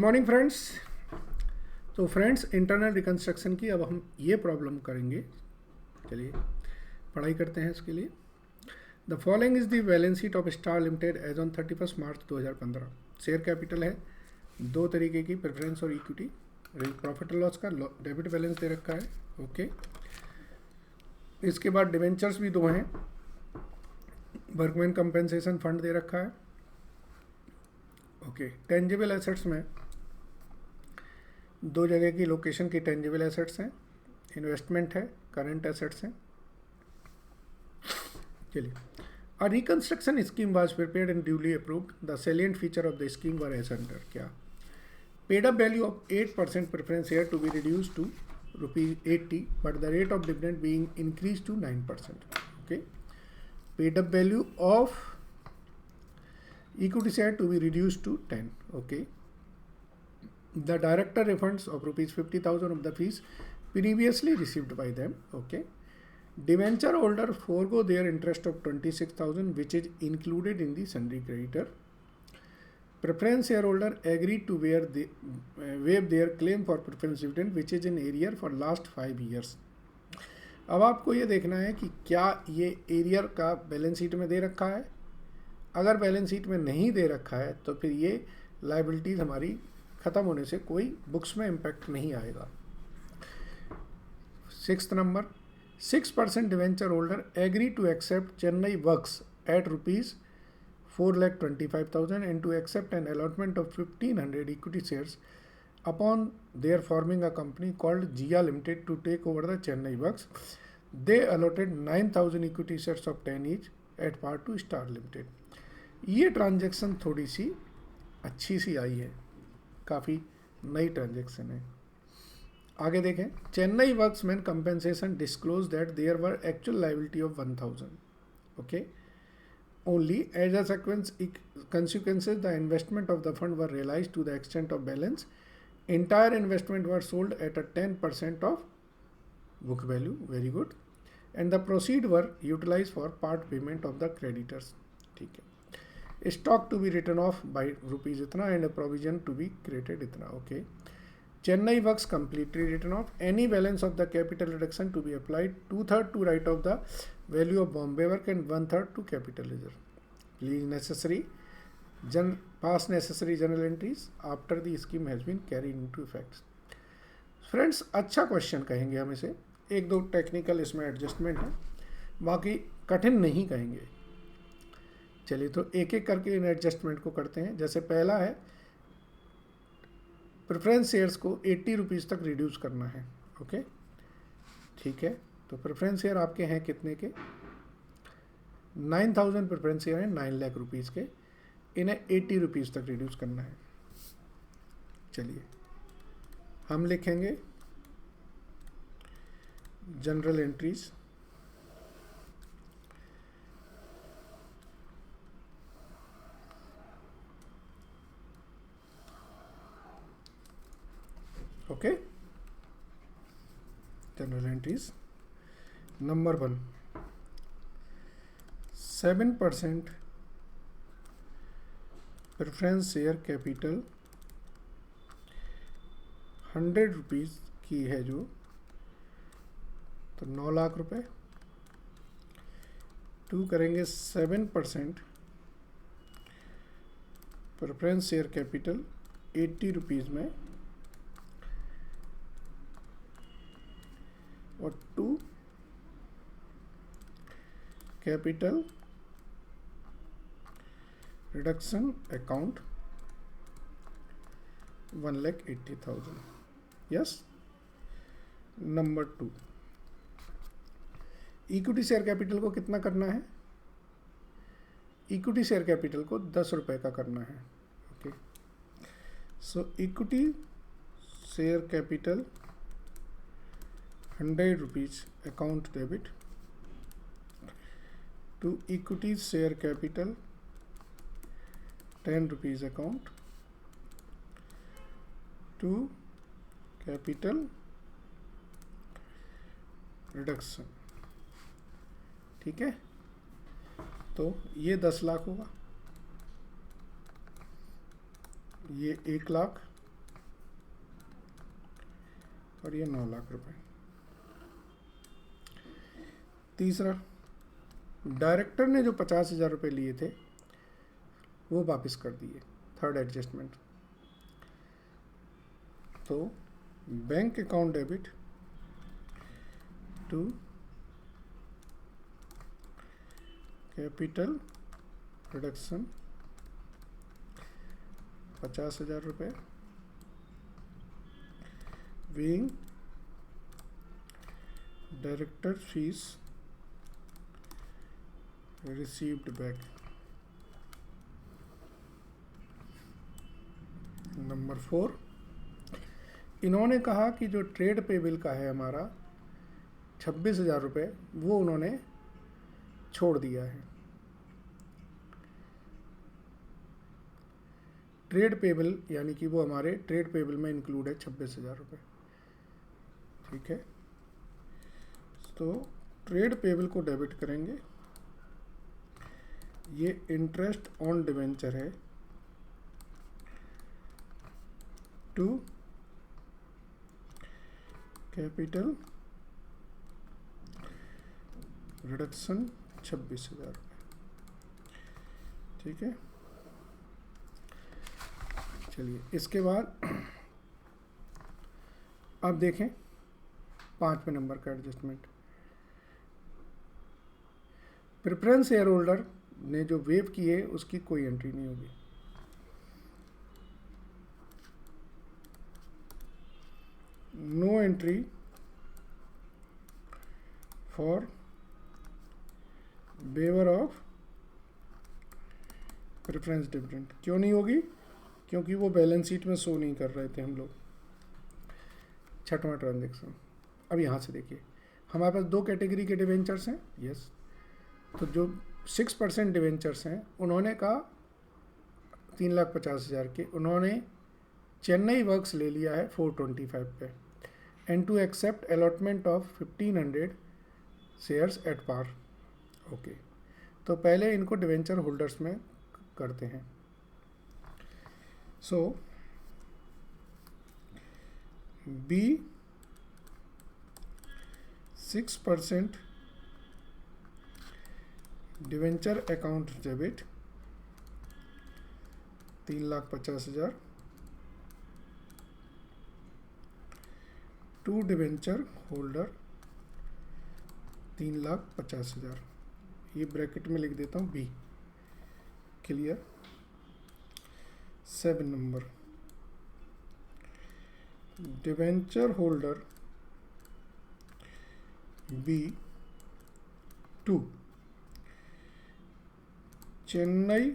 Morning friends. तो friends, internal reconstruction की अब हम ये प्रॉब्लम करेंगे। चलिए पढ़ाई करते हैं इसके लिए। The following is the balance sheet of Star Limited as on 31 March 2015। Share capital है दो तरीके की, प्रेफरेंस और इक्विटी। प्रॉफिट एंड लॉस का डेबिट बैलेंस दे रखा है। ओके, इसके बाद डिवेंचर्स भी दो हैं, वर्कमैन कंपेंसेशन फंड दे रखा है। ओके, टेंजिबल एसेट्स में दो जगह की लोकेशन की टेंजिबल एसेट्स हैं, इन्वेस्टमेंट है, करंट एसेट्स हैं। चलिए, a reconstruction scheme was prepared and duly approved. The salient feature of the scheme were as under. क्या? Paid up value of 8% preference share to be reduce to ₹80, but the rate of dividend being increase to 9%. Okay, paid up value of equity share to be reduced to 10. Okay, the director refunds of ₹50,000 of the fees previously received by them. Okay, debenture holder forego their interest of 26,000 which is included in the sundry creditor. Preference shareholder agreed to waive their claim for preference dividend which is in arrear for last 5 years. अब आपको ये देखना है कि क्या ये arrear का balance sheet में दे रखा है। अगर बैलेंस शीट में नहीं दे रखा है तो फिर ये लायबिलिटीज हमारी ख़त्म होने से कोई बुक्स में इम्पैक्ट नहीं आएगा। 6th number, 6% debenture holder agree to accept Chennai works at ₹4,25,000 and to accept an allotment of 1,500 equity shares upon their forming a company called Jiya limited to take over the Chennai works. They allotted 9,000 equity shares of 10 each at par to Star Limited. ये transaction थोड़ी सी अच्छी सी आई है, काफ़ी नई transaction है। आगे देखें, Chennai works man compensation disclose that there were actual liability of 1,000. Okay, only as a consequences the investment of the fund were realized to the extent of balance. Entire investment were sold at a 10% of book value. Very good. And the proceed were utilized for part payment of the creditors. ठीक है, stock to be written off by rupees इतना and provision to be created इतना। Okay, Chennai works completely written off any balance of the capital reduction to be applied 2/3 to write off the value of Bombay work and 1/3 to capital reserve. Please necessary pass necessary general entries after the scheme has been carried into effect. Friends, अच्छा question कहेंगे हम इसे, एक दो technical इसमें adjustment है, बाकी कठिन नहीं कहेंगे। चलिए तो एक एक करके इन एडजस्टमेंट को करते हैं। जैसे पहला है, प्रेफरेंस शेयर्स को ₹80 तक रिड्यूस करना है। ओके, ठीक है, तो प्रेफरेंस शेयर आपके हैं कितने के? 9,000 प्रेफरेंस शेयर हैं, 9 लाख रुपीज़ के। इन्हें ₹80 तक रिड्यूस करना है। चलिए हम लिखेंगे general entries. Okay, general entries number 1, 7% preference share capital ₹100 की है जो, तो 9 लाख रुपए। 2 करेंगे 7% प्रेफरेंस शेयर कैपिटल ₹80 में, और 2 capital reduction account 1,80,000। Yes. Number 2, equity share capital को कितना करना है? इक्विटी शेयर कैपिटल को ₹10 का करना है। Okay, so equity share capital ₹100 account debit to equity share capital ₹10 account to capital reduction। ठीक है, तो ये 10 लाख होगा, ये 1 लाख, और ये 9 लाख रुपए। तीसरा, डायरेक्टर ने जो 50,000 रुपये लिए थे वो वापस कर दिए। थर्ड एडजस्टमेंट, तो bank account debit to capital reduction 50,000 रुपये, being director fees received back. Number 4, इन्होंने कहा कि जो ट्रेड पे बिल का है हमारा 26,000 रुपये, वो उन्होंने छोड़ दिया है। ट्रेड पेबल यानी कि वो हमारे ट्रेड पेबल में इंक्लूड है 26,000 रुपये। ठीक है, तो ट्रेड पेबल को डेबिट करेंगे। ये इंटरेस्ट ऑन डिवेंचर है टू कैपिटल रिडक्शन 26,000 रुपये। ठीक है, चलिए इसके बाद अब देखें 5वें नंबर का एडजस्टमेंट। प्रेफरेंस शेयर होल्डर ने जो वेव किए उसकी कोई एंट्री नहीं होगी। No entry for waiver of preference dividend. क्यों नहीं होगी? क्योंकि वो बैलेंस शीट में शो नहीं कर रहे थे हम लोग। 6वां ट्रांजेक्शन, अब यहाँ से देखिए हमारे पास 2 कैटेगरी के डिवेंचर्स हैं। यस, तो जो 6% डिवेंचर्स हैं उन्होंने कहा 3,50,000 के, उन्होंने चेन्नई वर्क्स ले लिया है 425 पे, and to accept allotment of 1,500 shares at par. Okay, तो पहले इनको डिवेंचर होल्डर्स में करते हैं। So B 6% debenture account debit 3,50,000 to debenture holder 3,50,000। ये ब्रैकेट में लिख देता हूँ B. Clear? 7 number, debenture holder B to Chennai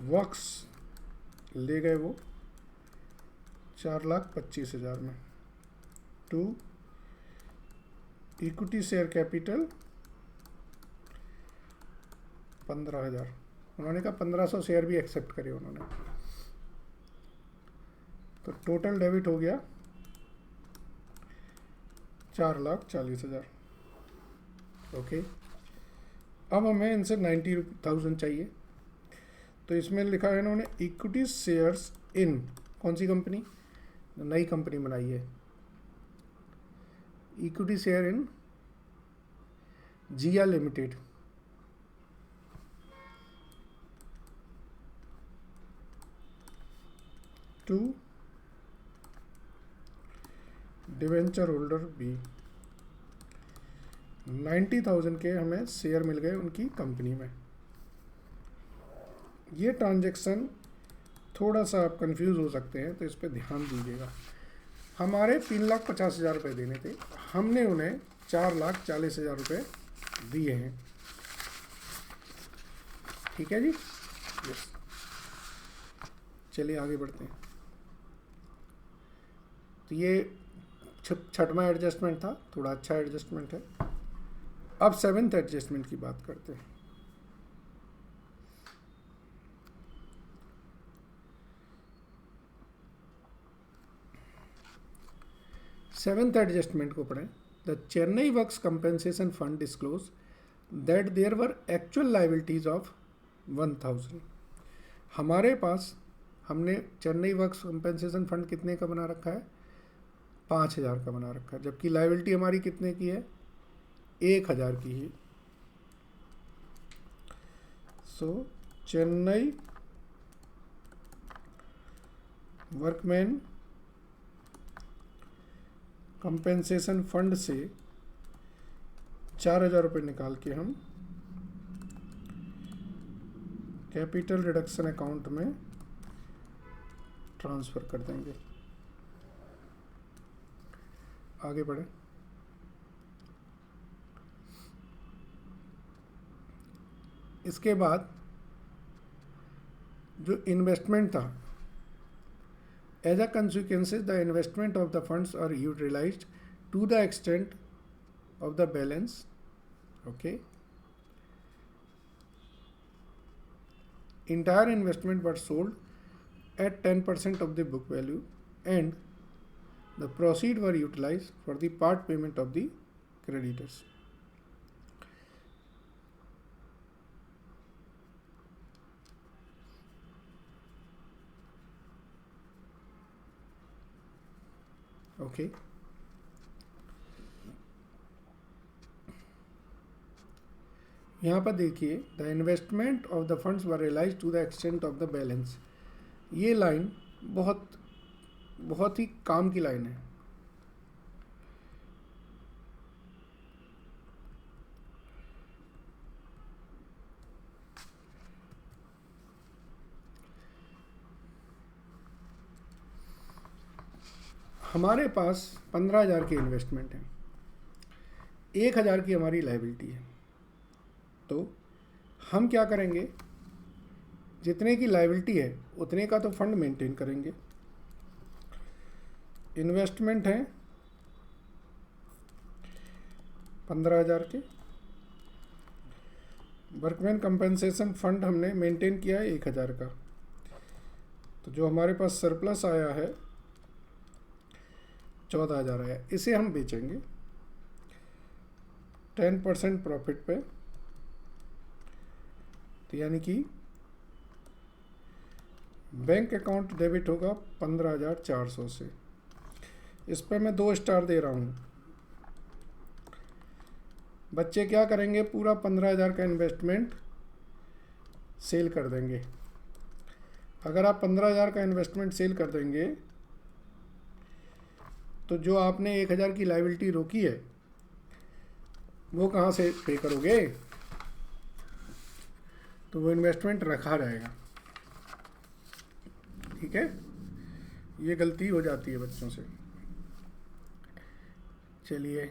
works ले गए वो 4,25,000 में, टू इक्विटी शेयर कैपिटल 15,000। उन्होंने कहा 1,500 शेयर भी एक्सेप्ट करे उन्होंने, तो टोटल डेबिट हो गया 4,40,000। ओके, अब हमें इनसे 90,000 चाहिए, तो इसमें लिखा है इन्होंने इक्विटी शेयर्स इन कौन सी कंपनी, नई कंपनी बनाई है, equity share in Jiya limited. To debenture holder be 90,000 के हमें शेयर मिल गए उनकी कंपनी में। ये ट्रांजैक्शन थोड़ा सा आप कंफ्यूज हो सकते हैं, तो इस पर ध्यान दीजिएगा। हमारे 3,50,000 रुपये देने थे, हमने उन्हें 4,40,000 रुपये दिए हैं। ठीक है जी, यस। चलिए आगे बढ़ते हैं। तो ये 6वां एडजस्टमेंट था, थोड़ा अच्छा एडजस्टमेंट है। अब 7th एडजस्टमेंट की बात करते हैं। सेवेंथ एडजस्टमेंट को पढ़ें। The Chennai works compensation fund disclose that there were actual liabilities of 1,000। हमारे पास हमने चेन्नई वर्क्स कंपेंसेशन फंड कितने का बना रखा है? 5,000 का बना रखा है, जबकि लाइबिलिटी हमारी कितने की है? 1,000 की ही। So Chennai workman compensation fund से 4,000 रुपये निकाल के हम कैपिटल रिडक्शन अकाउंट में ट्रांसफ़र कर देंगे। आगे बढ़े। इसके बाद जो इन्वेस्टमेंट था, as a consequences the investment of the funds are utilised to the extent of the balance. Okay, entire investment were sold at 10% of the book value and the proceeds were utilized for the part payment of the creditors. Okay. यहाँ पर देखिए, the investment of the funds were realise to the extent of the balance. ये line बहुत ही काम की line है। हमारे पास 15,000 की इन्वेस्टमेंट है, 1,000 की हमारी लाइबिलिटी है। तो हम क्या करेंगे, जितने की लाइबिलिटी है उतने का तो फंड मेंटेन करेंगे। इन्वेस्टमेंट है 15,000 के, वर्कमैन कंपनसेशन फंड हमने मेंटेन किया है 1,000 का। तो जो हमारे पास सरप्लस आया है 14,000 आया, इसे हम बेचेंगे 10% प्रॉफिट पे। तो यानी कि बैंक अकाउंट डेबिट होगा 15,400 से। इस पर मैं 2 स्टार दे रहा हूँ। बच्चे क्या करेंगे, पूरा 15,000 का इन्वेस्टमेंट सेल कर देंगे। अगर आप 15,000 का इन्वेस्टमेंट सेल कर देंगे तो जो आपने 1,000 की लाइबिलिटी रोकी है वो कहाँ से पे करोगे? तो वो इन्वेस्टमेंट रखा रहेगा। ठीक है, ये गलती हो जाती है बच्चों से। चलिए,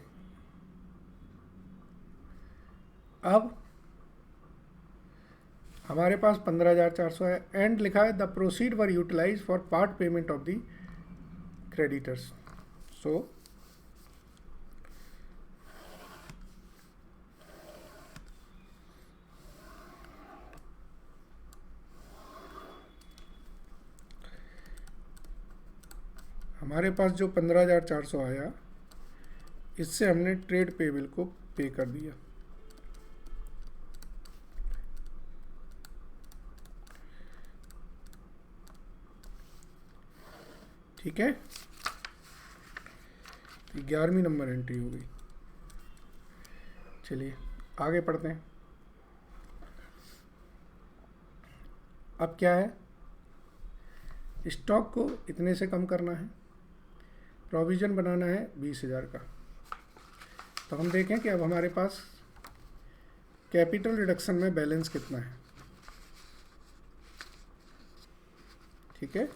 अब हमारे पास 15,400 है एंड लिखा है the proceed were utilise for part payment of the creditors. So हमारे पास जो 15,400 आया, इससे हमने ट्रेड पेबल को पे कर दिया। ठीक है, 11वीं नंबर एंट्री हो गई। चलिए आगे पढ़ते हैं। अब क्या है, स्टॉक को इतने से कम करना है, प्रोविज़न बनाना है 20,000 का। तो हम देखें कि अब हमारे पास कैपिटल रिडक्शन में बैलेंस कितना है। ठीक है,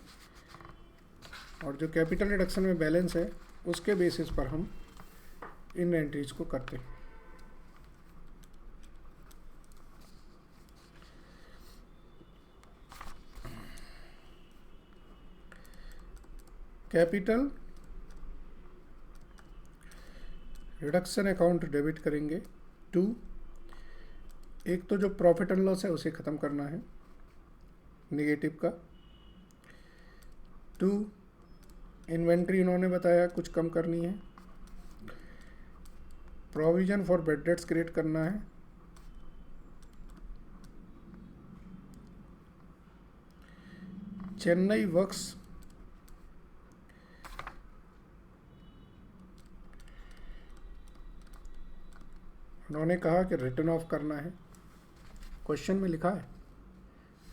और जो कैपिटल रिडक्शन में बैलेंस है उसके बेसिस पर हम इन एंट्रीज को करते हैं। कैपिटल रिडक्शन अकाउंट डेबिट करेंगे 2, एक तो जो प्रॉफिट एंड लॉस है उसे ख़त्म करना है नेगेटिव का। 2, इन्वेंट्री इन्होंने बताया कुछ कम करनी है। Provision for bad debts create करना है। चेन्नई वर्क्स उन्होंने कहा कि रिटर्न ऑफ करना है, क्वेश्चन में लिखा है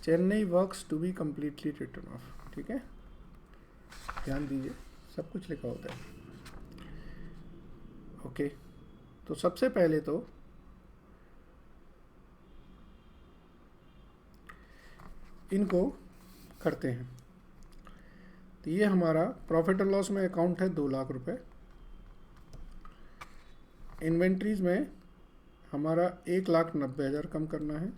Chennai works to be completely written off, ठीक है, ध्यान दीजिए सब कुछ लिखा होता है। ओके, तो सबसे पहले तो इनको करते हैं। तो ये हमारा प्रॉफिट एंड लॉस में अकाउंट है 2 लाख रुपए, इन्वेंट्रीज में हमारा 1,90,000 कम करना है,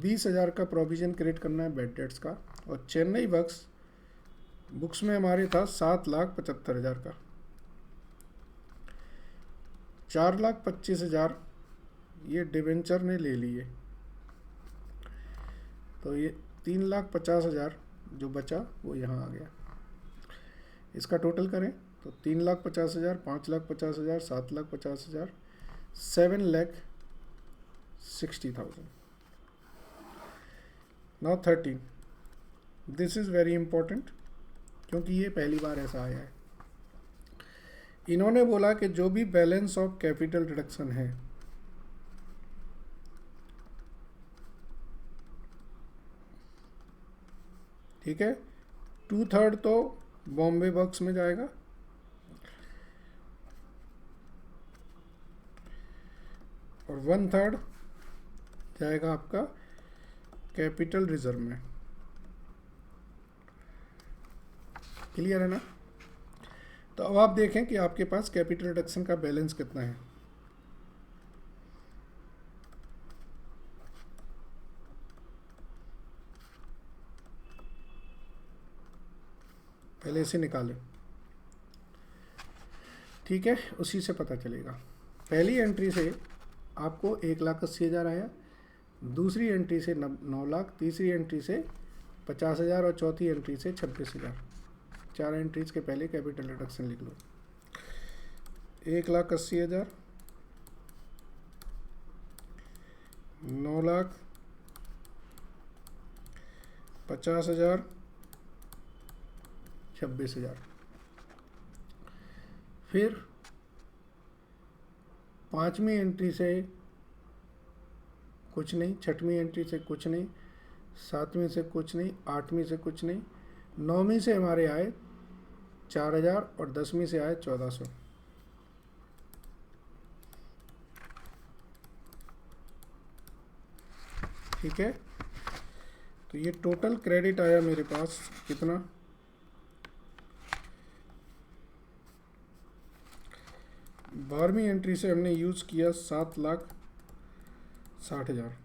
20,000 का प्रोविजन क्रिएट करना है बैड डेट्स का, और चेन्नई वर्क्स बुक्स में हमारे था 7,75,000 का, 4,25,000 ये डिवेंचर ने ले लिए, तो ये 3,50,000 जो बचा वो यहाँ आ गया। इसका टोटल करें तो 3,50,000, 5,50,000, 7,50,000, 7,60,000। Now 13, this is very important क्योंकि ये पहली बार ऐसा आया है। इन्होंने बोला कि जो भी बैलेंस ऑफ कैपिटल रिडक्शन है, ठीक है, 2/3 तो बॉम्बे वर्क्स में जाएगा, और 1/3 जाएगा आपका कैपिटल रिजर्व में। क्लियर है ना? तो अब आप देखें कि आपके पास कैपिटल रिडक्शन का बैलेंस कितना है। पहले इसे निकालें, ठीक है, उसी से पता चलेगा। पहली एंट्री से आपको 1,80,000 आया, दूसरी एंट्री से 9 लाख, तीसरी एंट्री से 50,000 और चौथी एंट्री से 26,000। 4 एंट्रीज के पहले कैपिटल रिडक्शन लिख लो। 1,80,000, 9 लाख, 50,000, 26,000। फिर 5वीं एंट्री से कुछ नहीं, 6वीं एंट्री से कुछ नहीं, 7वीं से कुछ नहीं, 8वीं से कुछ नहीं, 9वीं से हमारे आए 4,000 और 10वीं से आए 1,400। ठीक है, तो ये टोटल क्रेडिट आया मेरे पास कितना, 12वीं एंट्री से हमने यूज़ किया 7,60,000।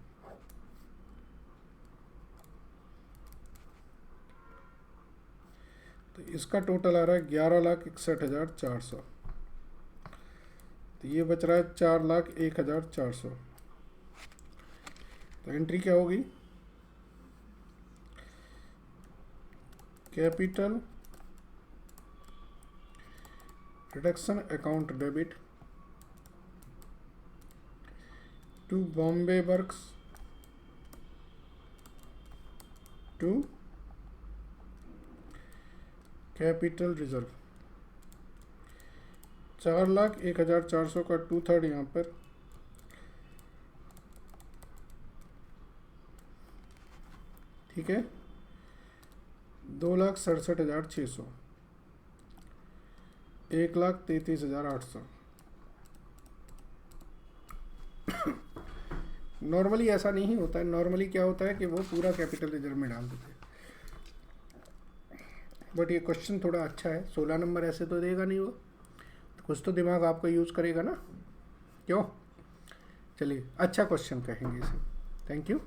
तो इसका टोटल आ रहा है 11,61,400। तो ये बच रहा है 4,01,400। तो एंट्री क्या होगी, capital reduction account debit to Bombay works to capital reserve. 4,01,400 का 2/3 यहाँ पर, ठीक है, 2,67,600, 1,33,800। नॉर्मली ऐसा नहीं होता है, नॉर्मली क्या होता है कि वो पूरा कैपिटल रिजर्व में डाल देते हैं, बट ये क्वेश्चन थोड़ा अच्छा है। 16 नंबर ऐसे तो देगा नहीं वो, तो कुछ तो दिमाग आपका यूज़ करेगा ना, क्यों? चलिए, अच्छा क्वेश्चन कहेंगे इसे। Thank you.